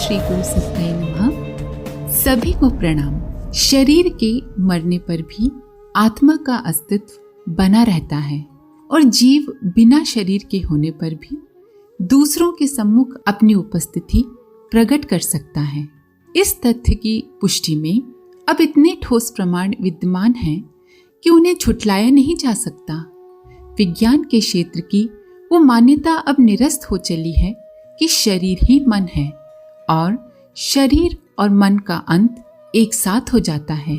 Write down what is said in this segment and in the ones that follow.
श्री गुरु सत्ताय नमः। सभी को प्रणाम। शरीर के मरने पर भी आत्मा का अस्तित्व बना रहता है और जीव बिना शरीर के होने पर भी दूसरों के सम्मुख अपनी उपस्थिति प्रकट कर सकता है। इस तथ्य की पुष्टि में अब इतने ठोस प्रमाण विद्यमान हैं कि उन्हें झुठलाया नहीं जा सकता। विज्ञान के क्षेत्र की वो मान्यता अब निरस्त हो चली है कि शरीर ही मन है और शरीर और मन का अंत एक साथ हो जाता है।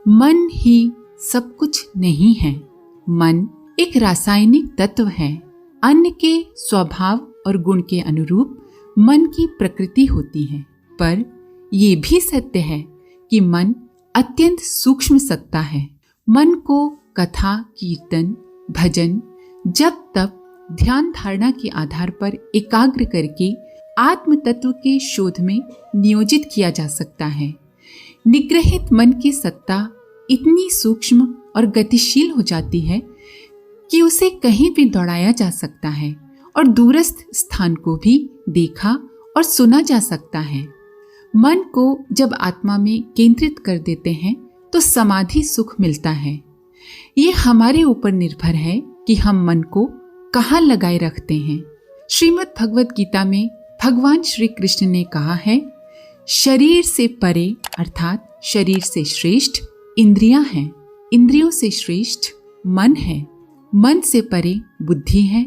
मन ही सब कुछ नहीं है। मन एक रासायनिक तत्व है। अन्न के स्वभाव और गुण के अनुरूप मन की प्रकृति होती है, पर यह भी सत्य है कि मन अत्यंत सूक्ष्म सत्ता है। मन को कथा, कीर्तन, भजन, जप, तप, ध्यान धारणा के आधार पर एकाग्र करके आत्म तत्व के शोध में नियोजित किया जा सकता है। निग्रहित मन की सत्ता इतनी सूक्ष्म और गतिशील हो जाती है कि उसे कहीं भी दौड़ाया जा सकता है और दूरस्थ स्थान को भी देखा और सुना जा सकता है। मन को जब आत्मा में केंद्रित कर देते हैं तो समाधि सुख मिलता है। ये हमारे ऊपर निर्भर है कि हम मन को कहाँ लगाए रखते हैं। श्रीमद् भगवत गीता में भगवान श्री कृष्ण ने कहा है, शरीर से परे अर्थात शरीर से श्रेष्ठ इंद्रियां हैं, इंद्रियों से श्रेष्ठ मन है, मन से परे बुद्धि है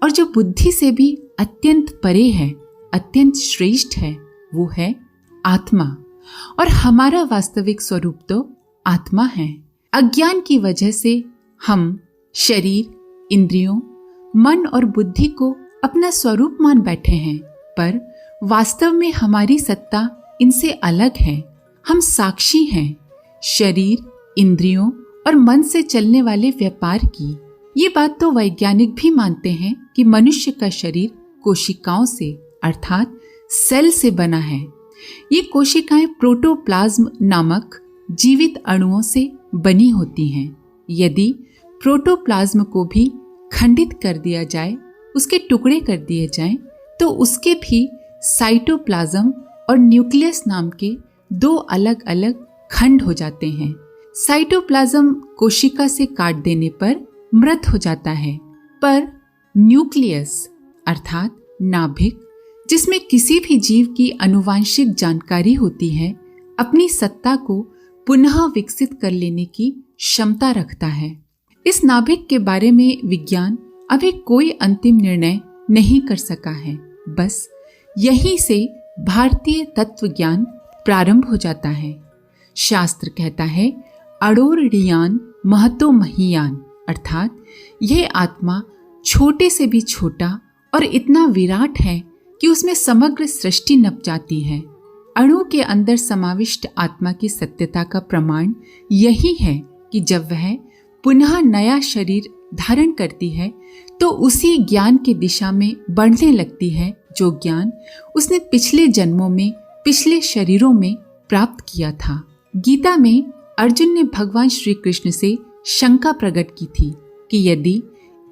और जो बुद्धि से भी अत्यंत परे है, अत्यंत श्रेष्ठ है, वो है आत्मा। और हमारा वास्तविक स्वरूप तो आत्मा है। अज्ञान की वजह से हम शरीर, इंद्रियों, मन और बुद्धि को अपना स्वरूप मान बैठे हैं, पर वास्तव में हमारी सत्ता इनसे अलग है। हम साक्षी हैं शरीर, इंद्रियों और मन से चलने वाले व्यापार की। ये बात तो वैज्ञानिक भी मानते हैं कि मनुष्य का शरीर कोशिकाओं से अर्थात सेल से बना है। ये कोशिकाएं प्रोटोप्लाज्म नामक जीवित अणुओं से बनी होती हैं। यदि प्रोटोप्लाज्म को भी खंडित कर दिया जाए, उसके टुकड़े कर दिए जाएं, तो उसके भी साइटोप्लाज्म और न्यूक्लियस नाम के दो अलग अलग खंड हो जाते हैं। साइटोप्लाज्म कोशिका से काट देने पर मृत हो जाता है, पर न्यूक्लियस अर्थात नाभिक, जिसमें किसी भी जीव की आनुवांशिक जानकारी होती है, अपनी सत्ता को पुनः विकसित कर लेने की क्षमता रखता है। इस नाभिक के बारे में विज्ञान अभी कोई अंतिम निर्णय नहीं कर सका है। बस यहीं से भारतीय तत्व ज्ञान प्रारंभ हो जाता है। शास्त्र कहता है, अड़ोरडियान महतो महीयान, अर्थात यह आत्मा छोटे से भी छोटा और इतना विराट है कि उसमें समग्र सृष्टि नप जाती है। अणु के अंदर समाविष्ट आत्मा की सत्यता का प्रमाण यही है कि जब वह पुनः नया शरीर धारण करती है तो उसी ज्ञान की दिशा में बढ़ने लगती है जो ज्ञान उसने पिछले जन्मों में, पिछले शरीरों में प्राप्त किया था। गीता में अर्जुन ने भगवान श्री कृष्ण से शंका प्रकट की थी कि यदि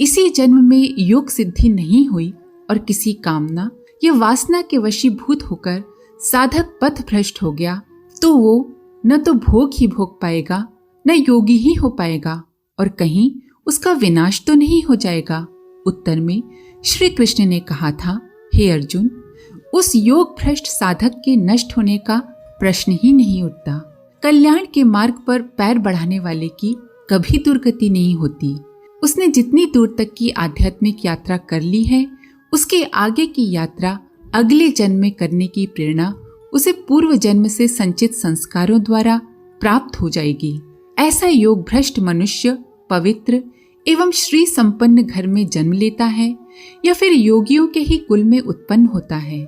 इसी जन्म में योग सिद्धि नहीं हुई और किसी कामना या वासना के वशीभूत होकर साधक पथ भ्रष्ट हो गया, तो वो न तो भोग ही भोग पाएगा, न योगी ही हो पाएगा और कहीं उसका विनाश तो नहीं हो जाएगा। उत्तर में श्री कृष्ण ने कहा था, हे अर्जुन, उस योग भ्रष्ट साधक के नष्ट होने का प्रश्न ही नहीं उठता। कल्याण के मार्ग पर पैर बढ़ाने वाले की कभी दुर्गति नहीं होती। उसने जितनी दूर तक की आध्यात्मिक यात्रा कर ली है, उसके आगे की यात्रा अगले जन्म में करने की प्रेरणा उसे पूर्व जन्म से संचित संस्कारों द्वारा प्राप्त हो जाएगी। ऐसा योग भ्रष्ट मनुष्य पवित्र एवं श्री संपन्न घर में जन्म लेता है या फिर योगियों के ही कुल में उत्पन्न होता है।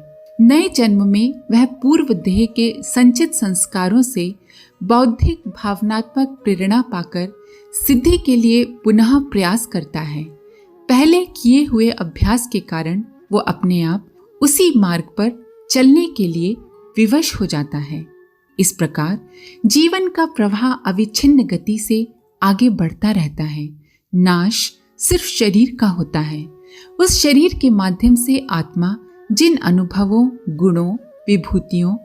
नए जन्म में वह पूर्व देह के संचित संस्कारों से बौद्धिक भावनात्मक प्रेरणा पाकर सिद्धि के लिए पुनः प्रयास करता है। पहले किए हुए अभ्यास के कारण वो अपने आप उसी मार्ग पर चलने के लिए विवश हो जाता है। इस प्रकार जीवन का प्रवाह अविच्छिन्न गति से आगे बढ़ता रहता है। नाश सिर्फ शरीर का होता है। उस शरीर के माध्यम से आत्मा जिन अनुभवों, गुणों, विभूतियों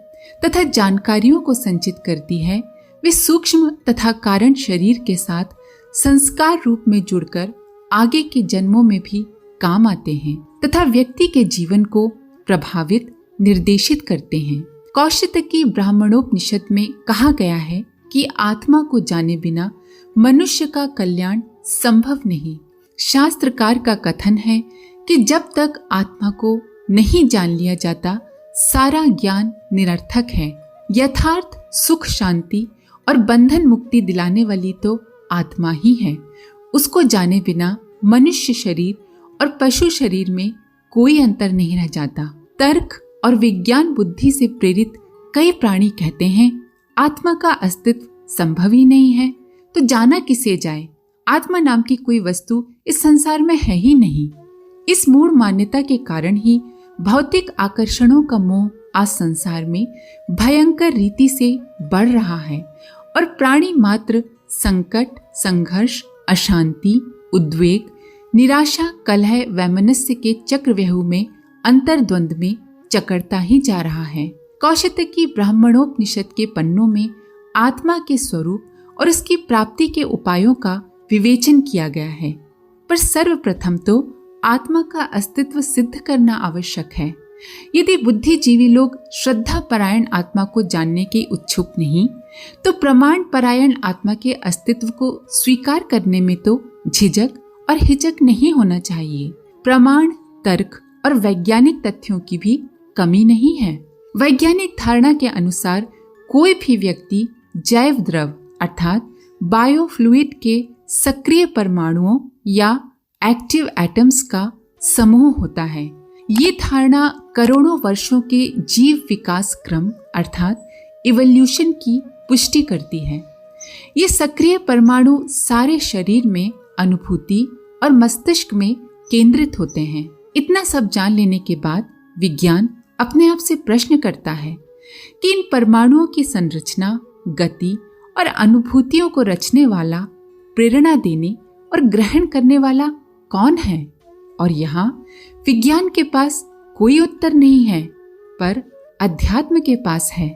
तथा जानकारियों को संचित करती है, वे सूक्ष्म तथा कारण शरीर के साथ संस्कार रूप में जुड़कर आगे के जन्मों में भी काम आते हैं तथा व्यक्ति के जीवन को प्रभावित निर्देशित करते हैं। कौशितकी ब्राह्मणोपनिषद में कहा गया है कि आत्मा को जाने बिना मनुष्य का कल्याण संभव नहीं। शास्त्रकार का कथन है कि जब तक आत्मा को नहीं जान लिया जाता, सारा ज्ञान निरर्थक है। यथार्थ सुख, शांति और बंधन मुक्ति दिलाने वाली तो आत्मा ही है। उसको जाने बिना मनुष्य शरीर और पशु शरीर में कोई अंतर नहीं रह जाता। तर्क और विज्ञान बुद्धि से प्रेरित कई प्राणी कहते हैं आत्मा का अस्तित्व संभव ही नहीं है, तो जाना किसे जाए। आत्मा नाम की कोई वस्तु इस संसार में है ही नहीं। इस मूढ़ मान्यता के कारण ही भौतिक आकर्षणों का मोह आज संसार में भयंकर रीति से बढ़ रहा है और प्राणी मात्र संकट, संघर्ष, अशांति, उद्वेग, निराशा, कलह, वैमनस्य के चक्रव्यूह में अंतर्द्वंद में चकरता ही जा रहा है। कौशितकी ब्राह्मणोपनिषद के पन्नों में आत्मा के स्वरूप और उसकी प्राप्ति के उपायों का विवेचन किया गया है, पर सर्वप्रथम तो आत्मा का अस्तित्व सिद्ध करना आवश्यक है। यदि बुद्धिजीवी लोग श्रद्धा परायण आत्मा को जानने के इच्छुक नहीं, तो प्रमाण परायण आत्मा के अस्तित्व को स्वीकार करने में तो झिझक और हिचक नहीं होना चाहिए। प्रमाण, तर्क और वैज्ञानिक तथ्यों की भी कमी नहीं है। वैज्ञानिक धारणा के अनुसार कोई भी व्यक्ति जैव द्रव अर्थात बायोफ्लूइड के सक्रिय परमाणुओं या एक्टिव एटम्स का समूह होता है। ये धारणा करोड़ों वर्षों के जीव विकास क्रम अर्थात इवोल्यूशन की पुष्टि करती है। ये सक्रिय परमाणु सारे शरीर में अनुभूति और मस्तिष्क में केंद्रित होते हैं। इतना सब जान लेने के बाद विज्ञान अपने आप से प्रश्न करता है कि इन परमाणुओं की संरचना, गति और अनुभूतियों को रचने वाला, प्रेरणा देने और ग्रहण करने वाला कौन है? और यहाँ विज्ञान के पास कोई उत्तर नहीं है, पर अध्यात्म के पास है।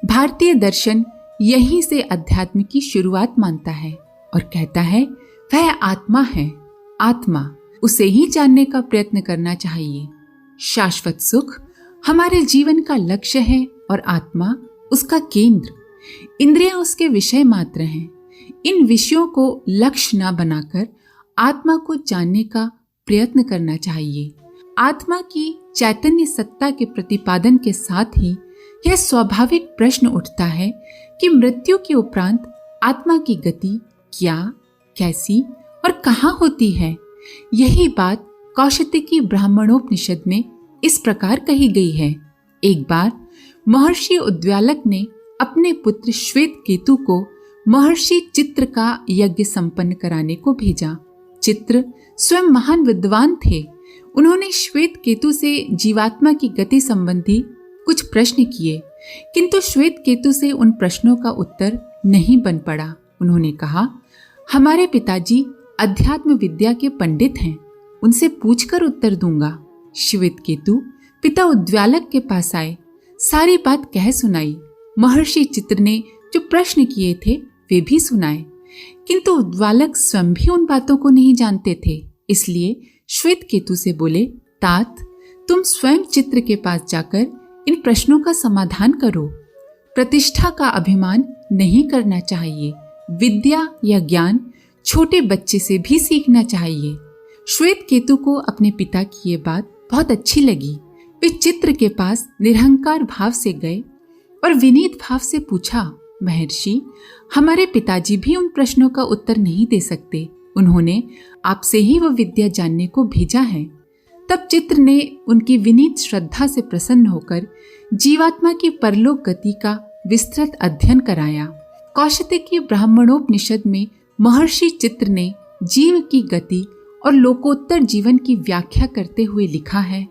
भारतीय दर्शन यहीं से अध्यात्म की शुरुआत मानता है और कहता है वह आत्मा है। आत्मा, उसे ही जानने का प्रयत्न करना चाहिए। शाश्वत सुख हमारे जीवन का लक्ष्य है और आत्मा उसका केंद्र। इंद्रियां उसके विषय मात्र हैं। इन विषयों को लक्ष्य न बनाकर आत्मा को जानने का प्रयत्न करना चाहिए। आत्मा की चैतन्य सत्ता के प्रतिपादन के साथ ही यह स्वाभाविक प्रश्न उठता है कि मृत्यु के उपरांत आत्मा की गति क्या, कैसी और कहाँ होती है। यही बात कौशितकी ब्राह्मणोपनिषद में इस प्रकार कही गई है। एक बार महर्षि उद्व्यालक ने अपने पुत्र श्वेत केतु को महर्षि चित्र का यज्ञ संपन्न कराने को भेजा। चित्र स्वयं महान विद्वान थे। उन्होंने श्वेत केतु से जीवात्मा की गति संबंधी कुछ प्रश्न किए, किंतु श्वेत केतु से उन प्रश्नों का उत्तर नहीं बन पड़ा। उन्होंने कहा, हमारे पिताजी अध्यात्म विद्या के पंडित हैं, उनसे पूछकर उत्तर दूंगा। श्वेत केतु पिता उद्व्यालक के पास आए, सारी बात कह सुनाई। महर्षि चित्र ने जो प्रश्न किए थे वे भी सुनाए, किंतु उद्व्यालक स्वयं भी उन बातों को नहीं जानते थे। इसलिए श्वेत केतु से बोले, तात, तुम स्वयं चित्र के पास जाकर इन प्रश्नों का समाधान करो। प्रतिष्ठा का अभिमान नहीं करना चाहिए। विद्या या ज्ञान छोटे बच्चे से भी सीखना चाहिए। श्वेत केतु को अपने पिता की ये बात बहुत अच्छी लगी। वे चित्र के पास निरहंकार भाव से गए और विनीत भाव से पूछा, महर्षि, हमारे पिताजी भी उन प्रश्नों का उत्तर नहीं दे सकते। उन्होंने आपसे ही वह विद्या जानने को भेजा है। तब चित्र ने उनकी विनीत श्रद्धा से प्रसन्न होकर जीवात्मा की परलोक गति का विस्तृत अध्ययन कराया। कौशितकी ब्राह्मणोपनिषद में महर्षि चित्र ने जीव की गति और लोकोत्तर जीवन की व्याख्या करते हुए लिखा है,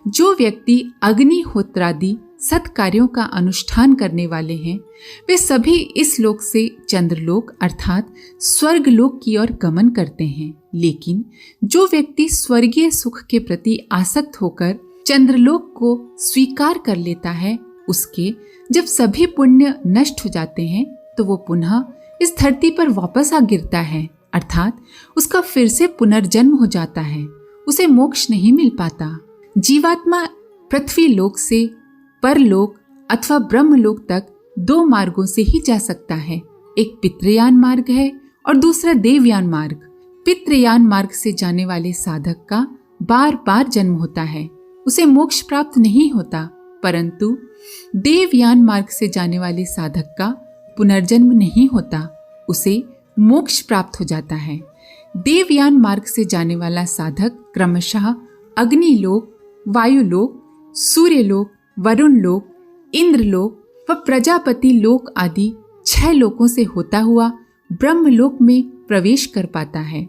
जो व्यक्ति अग्निहोत्रादि सत्कार्यों का अनुष्ठान करने वाले हैं, वे सभी इस लोक से चंद्रलोक अर्थात स्वर्गलोक की ओर गमन करते हैं। लेकिन जो व्यक्ति स्वर्गीय सुख के प्रति आसक्त होकर चंद्रलोक को स्वीकार कर लेता है, उसके जब सभी पुण्य नष्ट हो जाते हैं तो वो पुनः इस धरती पर वापस आ गिरता है, अर्थात उसका फिर से पुनर्जन्म हो जाता है। उसे मोक्ष नहीं मिल पाता। जीवात्मा पृथ्वी लोक से परलोक अथवा ब्रह्मलोक तक 2 मार्गों से ही जा सकता है। एक पितृयान मार्ग है और दूसरा देवयान मार्ग। पितृयान मार्ग से जाने वाले साधक का बार बार जन्म होता है, उसे मोक्ष प्राप्त नहीं होता, परंतु देवयान मार्ग से जाने वाले साधक का पुनर्जन्म नहीं होता, उसे मोक्ष प्राप्त हो जाता है। देवयान मार्ग से जाने वाला साधक क्रमशः अग्निलोक, वायुलोक, सूर्यलोक, वरुण लोक, इंद्रलोक व प्रजापति लोक आदि 6 लोकों से होता हुआ ब्रह्मलोक में प्रवेश कर पाता है।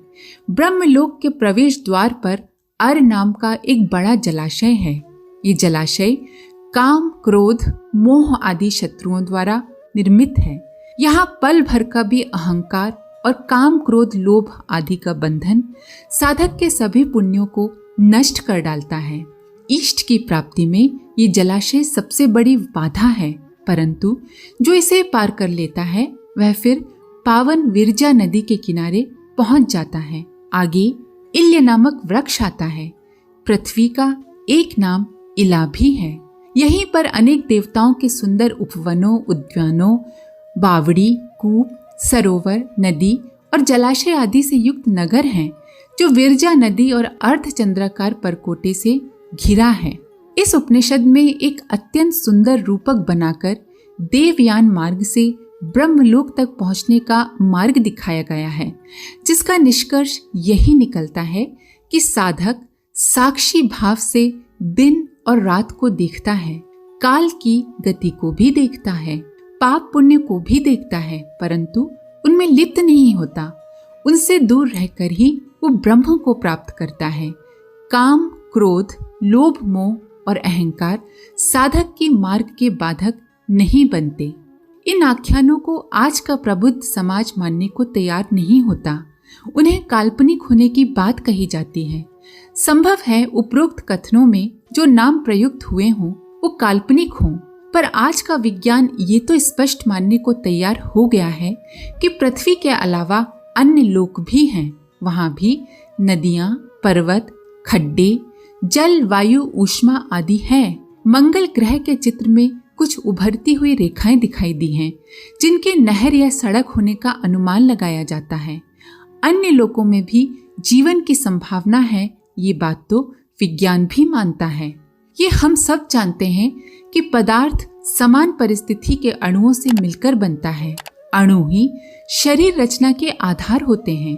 ब्रह्मलोक के प्रवेश द्वार पर अर नाम का एक बड़ा जलाशय है। ये जलाशय काम, क्रोध, मोह आदि शत्रुओं द्वारा निर्मित है। यहाँ पल भर का भी अहंकार और काम, क्रोध, लोभ आदि का बंधन साधक के सभी पुण्यों को नष्ट कर डालता है। इष्ट की प्राप्ति में ये जलाशय सबसे बड़ी बाधा है, परंतु जो इसे पार कर लेता है वह फिर पावन विरजा नदी के किनारे पहुंच जाता है। आगे इल्य नामक वृक्ष आता है। पृथ्वी का एक नाम इला भी है। यहीं पर अनेक देवताओं के सुंदर उपवनों, उद्यानों, बावड़ी, कूप, सरोवर, नदी और जलाशय आदि से युक्त नगर हैं, जो विरजा नदी और अर्धचंद्राकार परकोटे से घिरा है। इस उपनिषद में एक अत्यंत सुंदर रूपक बनाकर देवयान मार्ग से ब्रह्मलोक तक पहुंचने का मार्ग दिखाया गया है, जिसका निष्कर्ष यही निकलता है कि साधक साक्षी भाव से दिन और रात को देखता है, काल की गति को भी देखता है, पाप पुण्य को भी देखता है, परंतु उनमें लिप्त नहीं होता। उनसे दूर रहकर ही वो ब्रह्म को प्राप्त करता है। काम, क्रोध, लोभ, मोह और अहंकार साधक की मार्ग के बाधक नहीं बनते। इन आख्यानों को आज का प्रबुद्ध समाज मानने को तैयार नहीं होता। उन्हें काल्पनिक होने की बात कही जाती है। संभव है उपरोक्त कथनों में जो नाम प्रयुक्त हुए हों वो काल्पनिक हों, पर आज का विज्ञान ये तो स्पष्ट मानने को तैयार हो गया है कि पृथ्वी के अलावा अन्य लोक भी हैं। वहां भी नदियां, पर्वत, खड्डे, जल, वायु, ऊष्मा आदि हैं। मंगल ग्रह के चित्र में कुछ उभरती हुई रेखाएं दिखाई दी हैं, जिनके नहर या सड़क होने का अनुमान लगाया जाता है। अन्य लोकों में भी जीवन की संभावना है, ये बात तो विज्ञान भी मानता है। ये हम सब जानते हैं कि पदार्थ समान परिस्थिति के अणुओं से मिलकर बनता है। अणु ही शरीर रचना के आधार होते हैं।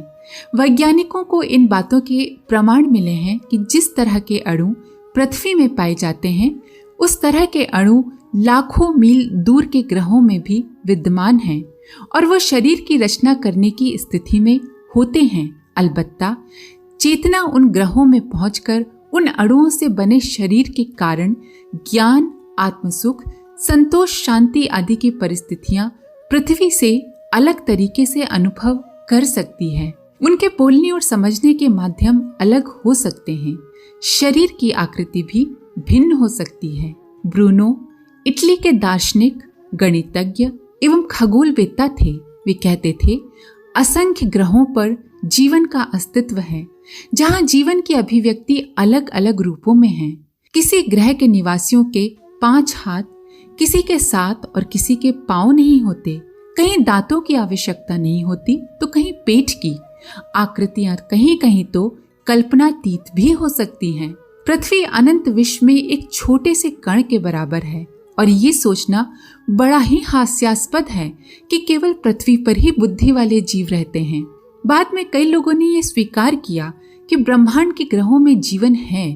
वैज्ञानिकों को इन बातों के प्रमाण मिले हैं कि जिस तरह के अणु पृथ्वी में पाए जाते हैं, उस तरह के अणु लाखों मील दूर के ग्रहों में भी विद्यमान हैं और वो शरीर की रचना करने की स्थिति में होते हैं। अलबत्ता चेतना उन ग्रहों में पहुंचकर उन अणुओं से बने शरीर के कारण ज्ञान, आत्मसुख, संतोष, शांति आदि की परिस्थितियां पृथ्वी से अलग तरीके से अनुभव कर सकती है। उनके बोलने और समझने के माध्यम अलग हो सकते हैं। शरीर की आकृति भी भिन्न हो सकती है। ब्रूनो इटली के दार्शनिक, गणितज्ञ एवं खगोलवेत्ता थे। वे कहते थे, असंख्य ग्रहों पर जीवन का अस्तित्व है, जहां जीवन की अभिव्यक्ति अलग अलग रूपों में है। किसी ग्रह के निवासियों के 5 हाथ, किसी के 7 और किसी के पांव नहीं होते। कहीं दांतों की आवश्यकता नहीं होती तो कहीं पेट की। आकृतियां कहीं कहीं तो कल्पनातीत भी हो सकती हैं। पृथ्वी अनंत विश्व में एक छोटे से कण के बराबर है और ये सोचना बड़ा ही हास्यास्पद है कि केवल पृथ्वी पर ही बुद्धि वाले जीव रहते हैं। बाद में कई लोगों ने ये स्वीकार किया कि ब्रह्मांड के ग्रहों में जीवन है।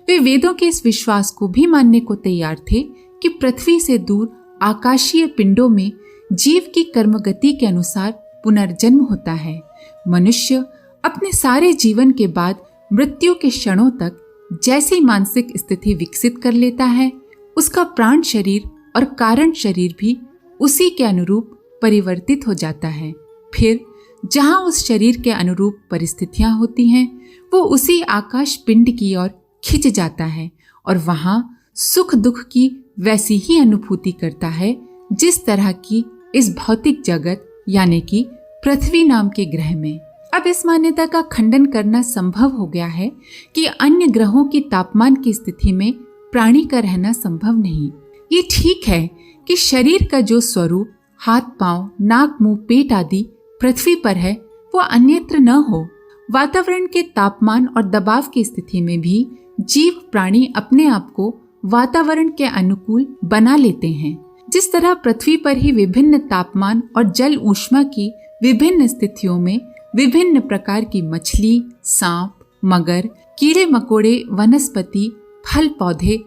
वे वेदों के इस विश्वास को भी मानने को तैयार थे कि पृथ्वी से दूर आकाशीय पिंडों में जीव की कर्मगति के अनुसार पुनर्जन्म होता है। मनुष्य अपने सारे जीवन के बाद मृत्यु के क्षणों तक जैसी मानसिक स्थिति विकसित कर लेता है, उसका प्राण शरीर और कारण शरीर भी उसी के अनुरूप परिवर्तित हो जाता है। फिर जहां उस शरीर के अनुरूप परिस्थितियां होती हैं, वो उसी आकाश पिंड की ओर खिंच जाता है और वहाँ सुख दुख की वैसी ही अनुभूति करता है जिस तरह की इस भौतिक जगत यानी कि पृथ्वी नाम के ग्रह में। अब इस मान्यता का खंडन करना संभव हो गया है कि अन्य ग्रहों की तापमान की स्थिति में प्राणी का रहना संभव नहीं। ये ठीक है कि शरीर का जो स्वरूप हाथ पांव नाक मुंह पेट आदि पृथ्वी पर है वो अन्यत्र न हो। वातावरण के तापमान और दबाव की स्थिति में भी जीव प्राणी अपने आप को वातावरण के अनुकूल बना लेते हैं। जिस तरह पृथ्वी पर ही विभिन्न तापमान और जल ऊष्मा की विभिन्न स्थितियों में विभिन्न प्रकार की मछली, सांप, मगर, कीड़े मकोड़े, वनस्पति, फल पौधे,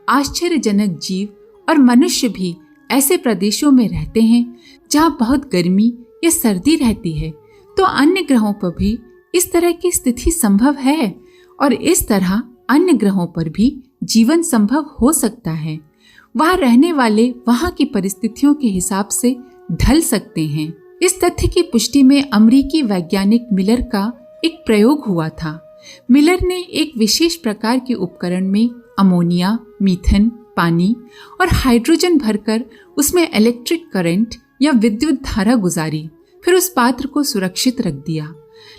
आश्चर्यजनक जीव और मनुष्य भी ऐसे प्रदेशों में रहते हैं जहाँ बहुत गर्मी या सर्दी रहती है, तो अन्य ग्रहों पर भी इस तरह की स्थिति संभव है और इस तरह अन्य ग्रहों पर भी जीवन संभव हो सकता है। वहाँ रहने वाले वहाँ की परिस्थितियों के हिसाब से ढल सकते हैं। इस तथ्य की पुष्टि में अमेरिकी वैज्ञानिक मिलर का एक प्रयोग हुआ था। मिलर ने एक विशेष प्रकार के उपकरण में अमोनिया, मीथेन, पानी और हाइड्रोजन भरकर उसमें इलेक्ट्रिक करंट या विद्युत धारा गुजारी, फिर उस पात्र को सुरक्षित रख दिया।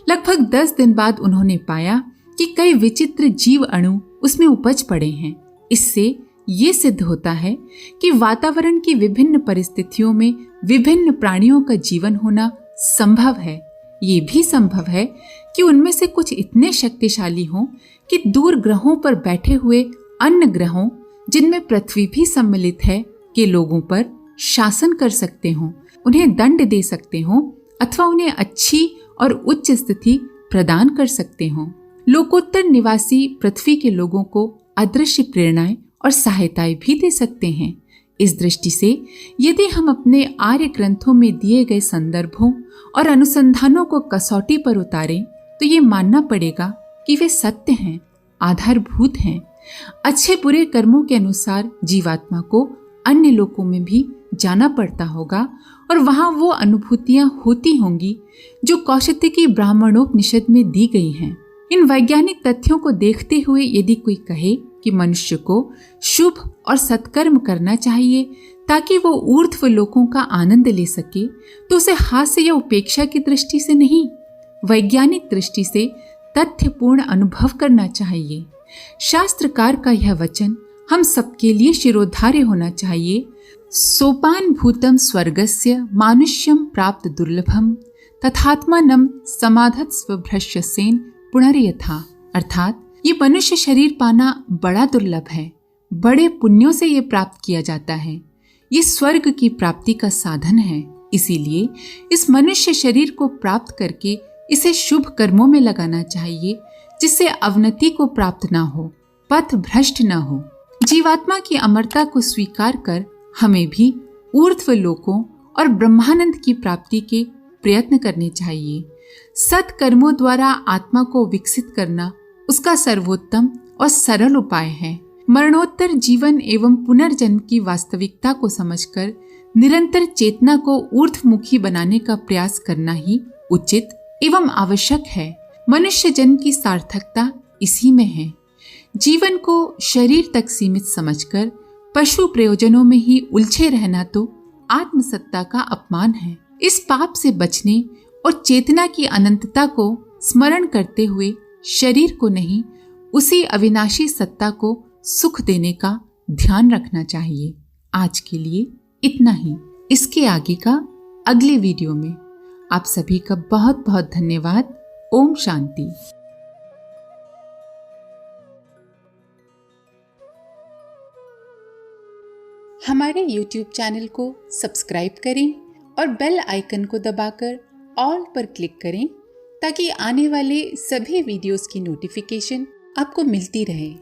लगभग 10 दिन बाद उन्होंने पाया कि कई विचित्र जीव अणु उसमें उपज पड़े हैं। इससे ये सिद्ध होता है कि वातावरण की विभिन्न परिस्थितियों में विभिन्न प्राणियों का जीवन होना संभव है। ये भी संभव है कि उनमें से कुछ इतने शक्तिशाली हों कि दूर ग्रहों पर बैठे हुए अन्य ग्रहों, जिनमें पृथ्वी भी सम्मिलित है, के लोगों पर शासन कर सकते हों, उन्हें दंड दे सकते हों अथवा उन्हें अच्छी और उच्च स्थिति प्रदान कर सकते हों। लोकोत्तर निवासी पृथ्वी के लोगों को अदृश्य प्रेरणाएं और सहायताएं भी दे सकते हैं। इस दृष्टि से यदि हम अपने आर्य ग्रंथों में दिए गए संदर्भों और अनुसंधानों को कसौटी पर उतारें तो ये मानना पड़ेगा कि वे सत्य हैं, आधारभूत हैं। अच्छे बुरे कर्मों के अनुसार जीवात्मा को अन्य लोकों में भी जाना पड़ता होगा और वहां वो अनुभूतियां होती होंगी जो कौशिकी ब्राह्मणोपनिषद में दी गई हैं। इन वैज्ञानिक तथ्यों को देखते हुए यदि कोई कहे कि मनुष्य को शुभ और सत्कर्म करना चाहिए ताकि वो ऊर्ध्व लोकों का आनंद ले सके, तो उसे हास्य या उपेक्षा की दृष्टि से नहीं, वैज्ञानिक दृष्टि से तथ्यपूर्ण अनुभव करना चाहिए। शास्त्रकार का यह वचन हम सबके लिए शिरोधार्य होना चाहिए। सोपान भूतम स्वर्गस्य मानुष्यम प्राप्त दुर्लभम तथात्मानम समाधत स्वभ्रश्यसेन पुनर्यथा। अर्थात ये मनुष्य शरीर पाना बड़ा दुर्लभ है, बड़े पुण्यों से ये प्राप्त किया जाता है। ये स्वर्ग की प्राप्ति का साधन है। इसीलिए इस मनुष्य शरीर को प्राप्त करके इसे शुभ कर्मों में लगाना चाहिए जिससे अवनति को प्राप्त ना हो, पथ भ्रष्ट ना हो। जीवात्मा की अमरता को स्वीकार कर हमें भी ऊर्ध्व लोकों और ब्रह्मानंद की प्राप्ति के प्रयत्न करने चाहिए। सत्कर्मों द्वारा आत्मा को विकसित करना उसका सर्वोत्तम और सरल उपाय है। मरणोत्तर जीवन एवं पुनर्जन्म की वास्तविकता को समझकर निरंतर चेतना को ऊर्ध्वमुखी बनाने का प्रयास करना ही उचित एवं आवश्यक है। मनुष्य जन्म की सार्थकता इसी में है। जीवन को शरीर तक सीमित समझकर पशु प्रयोजनों में ही उलझे रहना तो आत्मसत्ता का अपमान है। इस पाप से बचने और चेतना की अनंतता को स्मरण करते हुए शरीर को नहीं, उसी अविनाशी सत्ता को सुख देने का ध्यान रखना चाहिए। आज के लिए इतना ही। इसके आगे का अगले वीडियो में। आप सभी का बहुत बहुत धन्यवाद। ओम शांति। हमारे YouTube चैनल को सब्सक्राइब करें और बेल आइकन को दबाकर ऑल पर क्लिक करें ताकि आने वाले सभी वीडियोस की नोटिफिकेशन आपको मिलती रहे।